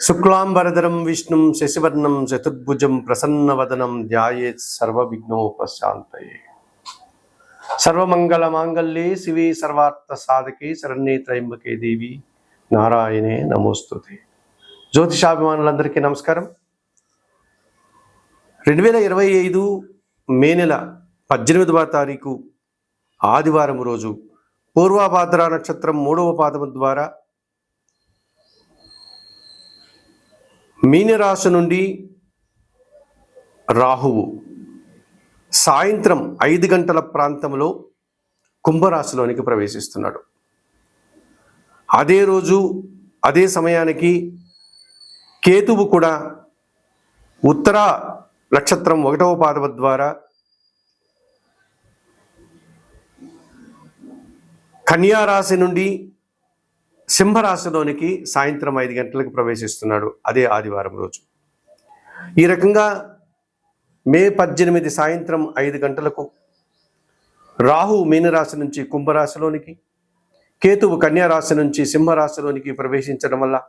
శుక్లాంబరధరం విష్ణుం శశివర్ణం చతుర్భుజం ప్రసన్నవదనం ధ్యాయేత్ సర్వవిఘ్నోపశాంతయే. సర్వమంగళమాంగళ్యే శివే సర్వార్థ సాధకే శరణ్యే త్రయంబకే దేవి నారాయణే నమోస్తుతే. జ్యోతిషాభిమానులందరికీ నమస్కారం. 2025 మే నెల 18వ తారీఖు ఆదివారం రోజు పూర్వభాద్ర నక్షత్రం 3వ పాదము ద్వారా మీనరాశి నుండి రాహువు సాయంత్రం 5 గంటల ప్రాంతంలో కుంభరాశిలోనికి ప్రవేశిస్తున్నాడు. అదే రోజు అదే సమయానికి కేతువు కూడా ఉత్తర నక్షత్రం 1వ పాదము ద్వారా కన్యా రాశి నుండి సింహరాశిలోనికి సాయంత్రం 5 గంటలకు ప్రవేశిస్తున్నాడు అదే ఆదివారం రోజు. ఈ రకంగా మే 18 సాయంత్రం 5 గంటలకు రాహు మీనరాశి నుంచి కుంభరాశిలోనికి, కేతువు కన్యా రాశి నుంచి సింహరాశిలోనికి ప్రవేశించడం వల్ల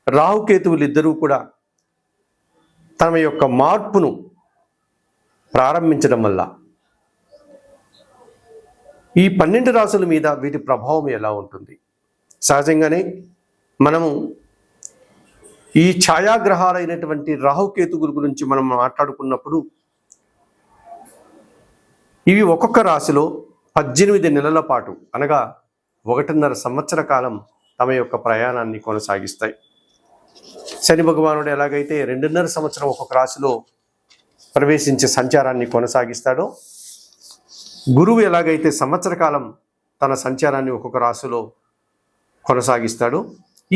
రాహుకేతువులు ఇద్దరూ కూడా తమ యొక్క మార్పును ప్రారంభించడం వల్ల ఈ 12 రాశుల మీద వీటి ప్రభావం ఎలా ఉంటుంది? సహజంగానే మనము ఈ ఛాయాగ్రహాలైనటువంటి రాహుకేతువుల గురించి మనం మాట్లాడుకున్నప్పుడు ఇవి ఒక్కొక్క రాశిలో 18 నెలల పాటు అనగా 1.5 సంవత్సర కాలం తమ యొక్క ప్రయాణాన్ని కొనసాగిస్తాయి. శని భగవానుడు ఎలాగైతే 2.5 సంవత్సరం ఒక్కొక్క రాశిలో ప్రవేశించే సంచారాన్ని కొనసాగిస్తాడో, గురువు ఎలాగైతే సంవత్సర కాలం తన సంచారాన్ని ఒక్కొక్క రాశిలో కొనసాగిస్తాడు,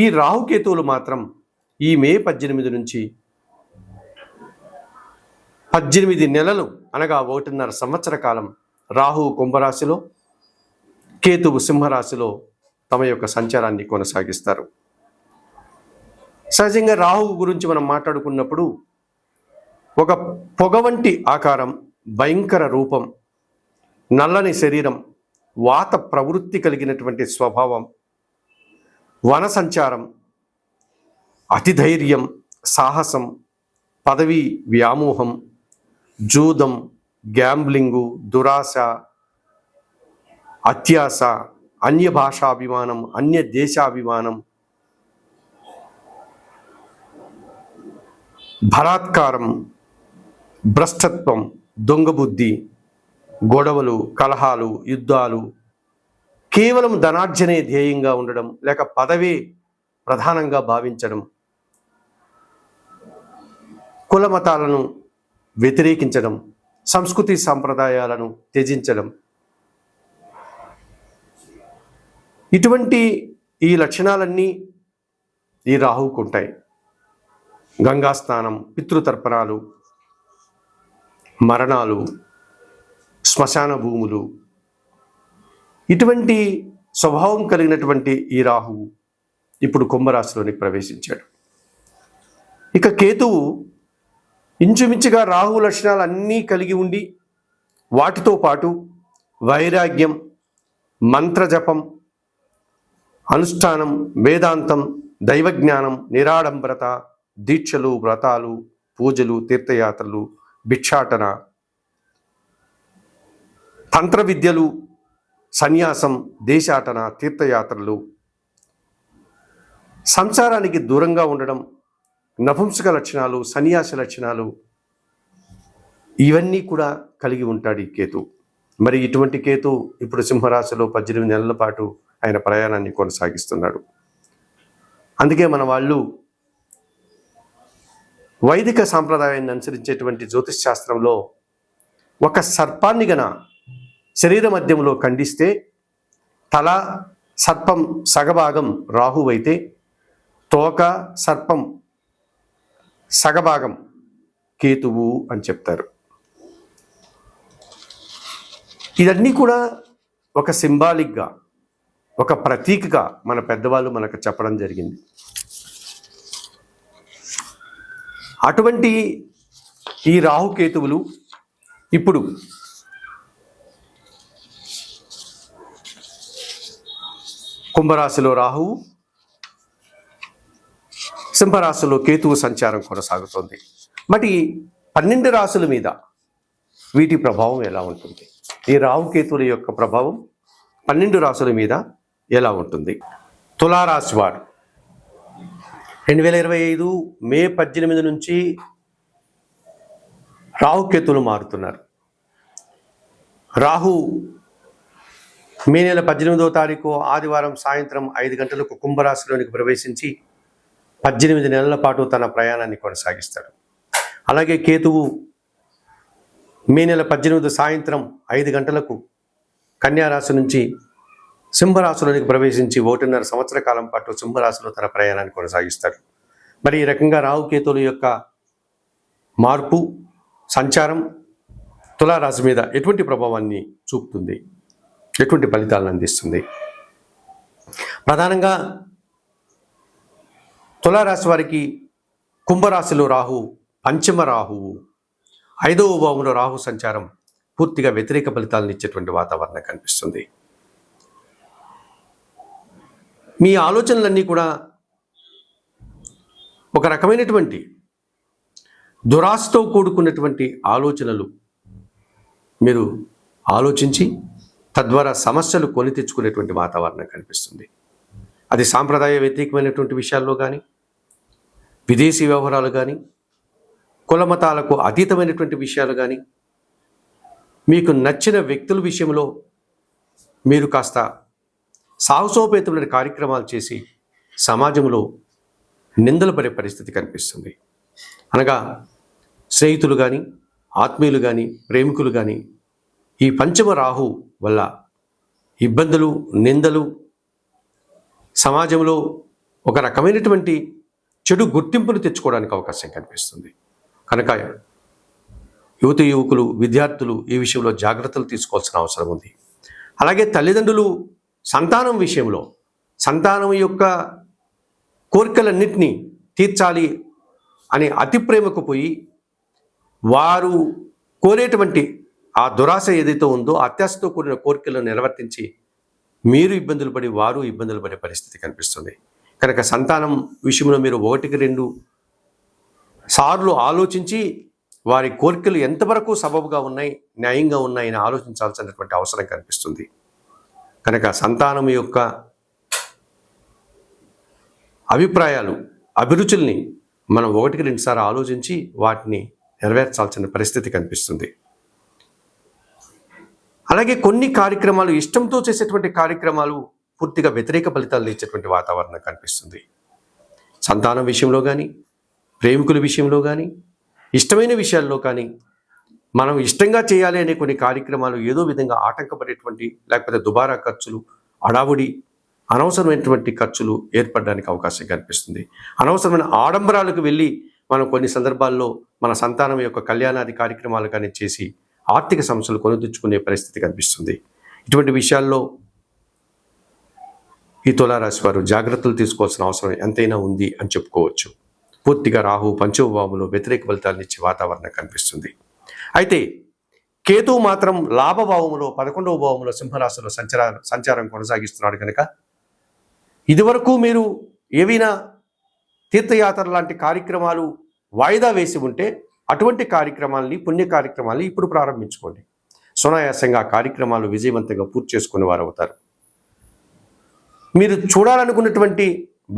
ఈ రాహుకేతువులు మాత్రం ఈ మే 18 నుంచి 18 నెలలు అనగా 1.5 సంవత్సర కాలం రాహువు కుంభరాశిలో, కేతువు సింహరాశిలో తమ యొక్క సంచారాన్ని కొనసాగిస్తారు. సహజంగా రాహువు గురించి మనం మాట్లాడుకున్నప్పుడు ఒక పొగ వంటి ఆకారం, భయంకర రూపం, నల్లని శరీరం, వాత ప్రవృత్తి కలిగినటువంటి స్వభావం, వన సంచారం, అతిధైర్యం, సాహసం, పదవి వ్యామోహం, జూదం, గ్యాంబ్లింగు, దురాశ, అత్యాశ, అన్య భాషాభిమానం, అన్య దేశాభిమానం, బలాత్కారం, భ్రష్టత్వం, దొంగబుద్ధి, గొడవలు, కలహాలు, యుద్ధాలు, కేవలం ధనార్జనే ధ్యేయంగా ఉండడం, లేక పదవే ప్రధానంగా భావించడం, కుల మతాలను వ్యతిరేకించడం, సంస్కృతి సాంప్రదాయాలను త్యజించడం, ఇటువంటి ఈ లక్షణాలన్నీ ఈ రాహువుకు ఉంటాయి. గంగాస్నానం, పితృతర్పణాలు, మరణాలు, శ్మశాన భూములు, ఇటువంటి స్వభావం కలిగినటువంటి ఈ రాహువు ఇప్పుడు కుంభరాశిలోనికి ప్రవేశించాడు. ఇక కేతువు ఇంచుమించుగా రాహు లక్షణాలు అన్నీ కలిగి ఉండి వాటితో పాటు వైరాగ్యం, మంత్రజపం, అనుష్ఠానం, వేదాంతం, దైవజ్ఞానం, నిరాడంబరత, దీక్షలు, వ్రతాలు, పూజలు, తీర్థయాత్రలు, భిక్షాటన, తంత్ర విద్యలు, సన్యాసం, దేశాటన, తీర్థయాత్రలు, సంసారానికి దూరంగా ఉండడం, నపుంసక లక్షణాలు, సన్యాస లక్షణాలు, ఇవన్నీ కూడా కలిగి ఉంటాడు ఈ కేతు. మరి ఇటువంటి కేతు ఇప్పుడు సింహరాశిలో 18 నెలల పాటు ఆయన ప్రయాణాన్ని కొనసాగిస్తున్నాడు. అందుకే మన వాళ్ళు వైదిక సాంప్రదాయాన్ని అనుసరించేటువంటి జ్యోతిష్ శాస్త్రంలో ఒక సర్పాన్ని గన శరీర మధ్యంలో ఖండిస్తే తల సర్పం సగభాగం రాహువు అయితే, తోక సర్పం సగభాగం కేతువు అని చెప్తారు. ఇదన్నీ కూడా ఒక సింబాలిక్గా, ఒక ప్రతీకగా మన పెద్దవాళ్ళు మనకు చెప్పడం జరిగింది. అటువంటి ఈ రాహుకేతువులు ఇప్పుడు కుంభరాశిలో రాహువు, సింహరాశిలో కేతువు సంచారం కొనసాగుతోంది. మరి 12 రాశుల మీద వీటి ప్రభావం ఎలా ఉంటుంది? ఈ రాహుకేతువుల యొక్క ప్రభావం 12 రాశుల మీద ఎలా ఉంటుంది? తులారాశి వారు 2025 మే 18 నుంచి రాహుకేతువులు మారుతున్నారు. రాహు మే నెల 18వ తారీఖు ఆదివారం సాయంత్రం 5 గంటలకు కుంభరాశిలోనికి ప్రవేశించి 18 నెలల పాటు తన ప్రయాణాన్ని కొనసాగిస్తాడు. అలాగే కేతువు మే నెల 18 సాయంత్రం 5 గంటలకు కన్యారాశి నుంచి సింహరాశిలోనికి ప్రవేశించి 1.5 సంవత్సర కాలం పాటు సింహరాశిలో తన ప్రయాణాన్ని కొనసాగిస్తాడు. మరి ఈ రకంగా రాహుకేతువుల యొక్క మార్పు సంచారం తులారాశి మీద ఎటువంటి ప్రభావాన్ని చూపుతుంది, ఎటువంటి ఫలితాలను అందిస్తుంది? ప్రధానంగా తులారాశి వారికి కుంభరాశిలో రాహు, పంచమ రాహువు, 5వ భావంలో రాహు సంచారం పూర్తిగా వ్యతిరేక ఫలితాలను ఇచ్చేటువంటి వాతావరణం కనిపిస్తుంది. మీ ఆలోచనలన్నీ కూడా ఒక రకమైనటువంటి దురాశతో కూడుకున్నటువంటి ఆలోచనలు మీరు ఆలోచించి తద్వారా సమస్యలు కొని తెచ్చుకునేటువంటి వాతావరణం కనిపిస్తుంది. అది సాంప్రదాయ వ్యతిరేకమైనటువంటి విషయాల్లో కానీ, విదేశీ వ్యవహారాలు కానీ, కులమతాలకు అతీతమైనటువంటి విషయాలు కానీ, మీకు నచ్చిన వ్యక్తుల విషయంలో మీరు కాస్త సాహసోపేతమైన కార్యక్రమాలు చేసి సమాజంలో నిందలు పడే పరిస్థితి కనిపిస్తుంది. అనగా స్నేహితులు కానీ, ఆత్మీయులు కానీ, ప్రేమికులు కానీ ఈ పంచమ రాహు వల్ల ఇబ్బందులు, నిందలు, సమాజంలో ఒక రకమైనటువంటి చెడు గుర్తింపును తెచ్చుకోవడానికి అవకాశం కనిపిస్తుంది. కనుక యువతి యువకులు, విద్యార్థులు ఈ విషయంలో జాగ్రత్తలు తీసుకోవాల్సిన అవసరం ఉంది. అలాగే తల్లిదండ్రులు సంతానం విషయంలో సంతానం యొక్క కోరికలన్నింటినీ తీర్చాలి అనే అతి ప్రేమకు పోయి వారు కోరేటువంటి ఆ దురాశ ఏదైతే ఉందో అత్యాశతో కూడిన కోరికలను నిర్వర్తించి మీరు ఇబ్బందులు పడి వారు ఇబ్బందులు పడే పరిస్థితి కనిపిస్తుంది. కనుక సంతానం విషయంలో మీరు 1-2 సార్లు ఆలోచించి వారి కోరికలు ఎంతవరకు సబబుగా ఉన్నాయి, న్యాయంగా ఉన్నాయని ఆలోచించాల్సినటువంటి అవసరం కనిపిస్తుంది. కనుక సంతానం యొక్క అభిప్రాయాలు, అభిరుచుల్ని మనం 1-2 సార్లు ఆలోచించి వాటిని నెరవేర్చాల్సిన పరిస్థితి కనిపిస్తుంది. అలాగే కొన్ని కార్యక్రమాలు, ఇష్టంతో చేసేటువంటి కార్యక్రమాలు పూర్తిగా వ్యతిరేక ఫలితాలు ఇచ్చేటువంటి వాతావరణం కనిపిస్తుంది. సంతానం విషయంలో కానీ, ప్రేమికుల విషయంలో కానీ, ఇష్టమైన విషయాల్లో కానీ మనం ఇష్టంగా చేయాలి అనే కొన్ని కార్యక్రమాలు ఏదో విధంగా ఆటంకపడేటువంటి, లేకపోతే దుబారా ఖర్చులు, అడావుడి, అనవసరమైనటువంటి ఖర్చులు ఏర్పడడానికి అవకాశం కనిపిస్తుంది. అనవసరమైన ఆడంబరాలకు వెళ్ళి మనం కొన్ని సందర్భాల్లో మన సంతానం యొక్క కళ్యాణాది కార్యక్రమాలు కానీ చేసి ఆర్థిక సమస్యలు కొనితెచ్చుకునే పరిస్థితి కనిపిస్తుంది. ఇటువంటి విషయాల్లో ఈ తులారాశి వారు జాగ్రత్తలు తీసుకోవాల్సిన అవసరం ఎంతైనా ఉంది అని చెప్పుకోవచ్చు. పూర్తిగా రాహు పంచమ భావంలో వ్యతిరేక ఫలితాలను ఇచ్చే వాతావరణం కనిపిస్తుంది. అయితే కేతువు మాత్రం లాభభావంలో 11వ భావంలో సింహరాశిలో సంచారం కొనసాగిస్తున్నాడు. కనుక ఇదివరకు మీరు ఏవైనా తీర్థయాత్ర లాంటి కార్యక్రమాలు వాయిదా వేసి ఉంటే అటువంటి కార్యక్రమాలని, పుణ్య కార్యక్రమాలని ఇప్పుడు ప్రారంభించుకోండి. సునాయాసంగా కార్యక్రమాలు విజయవంతంగా పూర్తి చేసుకునే వారు అవుతారు. మీరు చూడాలనుకున్నటువంటి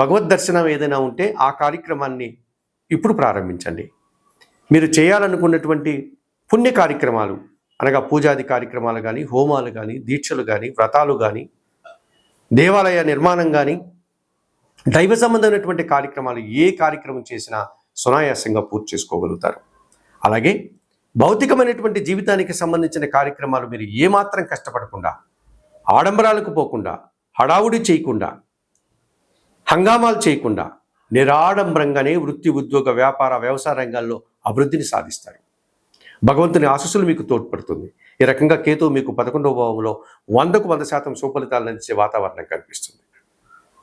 భగవద్ దర్శనం ఏదైనా ఉంటే ఆ కార్యక్రమాన్ని ఇప్పుడు ప్రారంభించండి. మీరు చేయాలనుకున్నటువంటి పుణ్య కార్యక్రమాలు అనగా పూజాది కార్యక్రమాలు కానీ, హోమాలు కానీ, దీక్షలు కానీ, వ్రతాలు కానీ, దేవాలయ నిర్మాణం కానీ, దైవ సంబంధమైనటువంటి కార్యక్రమాలు ఏ కార్యక్రమం చేసినా సునాయాసంగా పూర్తి చేసుకోగలుగుతారు. అలాగే భౌతికమైనటువంటి జీవితానికి సంబంధించిన కార్యక్రమాలు మీరు ఏమాత్రం కష్టపడకుండా, ఆడంబరాలకు పోకుండా, హడావుడి చేయకుండా, హంగామాలు చేయకుండా నిరాడంబరంగానే వృత్తి, ఉద్యోగ, వ్యాపార, వ్యవసాయ రంగాల్లో అభివృద్ధిని సాధిస్తారు. భగవంతుని ఆశీస్సులు మీకు తోడ్పడుతుంది. ఈ రకంగా కేతువు మీకు 11వ భావంలో 100కు 100% సుఫలితాలను అందించే వాతావరణం కనిపిస్తుంది.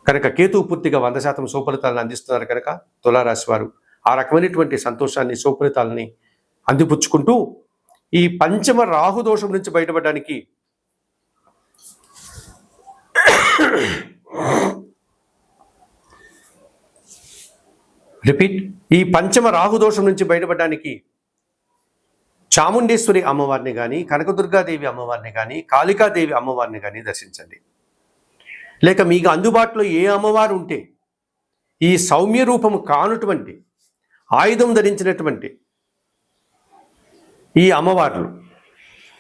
కనుక కేతువు పూర్తిగా 100% సుఫలితాలను అందిస్తున్నారు. కనుక తులారాశి వారు ఆ రకమైనటువంటి సంతోషాన్ని, సుఫలితాలని అందిపుచ్చుకుంటూ ఈ పంచమ రాహు దోషం నుంచి బయటపడడానికి రిపీట్. ఈ పంచమ రాహుదోషం నుంచి బయటపడడానికి చాముండేశ్వరి అమ్మవారిని కానీ, కనకదుర్గాదేవి అమ్మవారిని కానీ, కాళికాదేవి అమ్మవారిని కానీ దర్శించండి. లేక మీకు అందుబాటులో ఏ అమ్మవారు ఉంటే ఈ సౌమ్య రూపము కానటువంటి ఆయుధం ధరించినటువంటి ఈ అమ్మవార్లు,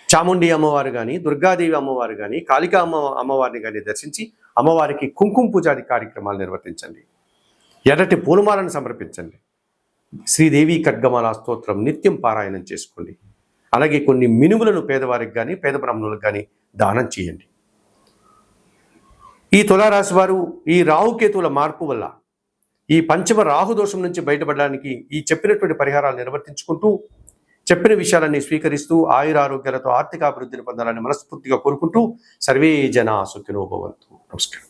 చాముండి అమ్మవారు కానీ, దుర్గాదేవి అమ్మవారు కానీ, కాళికా అమ్మవారిని కానీ దర్శించి అమ్మవారికి కుంకుమ పూజాది కార్యక్రమాలు నిర్వర్తించండి. ఎర్రటి పూలమాలను సమర్పించండి. శ్రీదేవి ఖడ్గమాల స్తోత్రం నిత్యం పారాయణం చేసుకోండి. అలాగే కొన్ని మినుములను పేదవారికి కానీ, పేద బ్రాహ్మణులకు కానీ దానం చేయండి. ఈ తులారాశి వారు ఈ రాహుకేతువుల మార్పు వల్ల ఈ పంచమ రాహుదోషం నుంచి బయటపడడానికి ఈ చెప్పినటువంటి పరిహారాలు నిర్వర్తించుకుంటూ, చెప్పిన విషయాలన్నీ స్వీకరిస్తూ ఆయురారోగ్యాలతో ఆర్థిక అభివృద్ధిని పొందాలని మనస్ఫూర్తిగా కోరుకుంటూ సర్వే జనా సుఖినో భవంతు. నమస్కారం.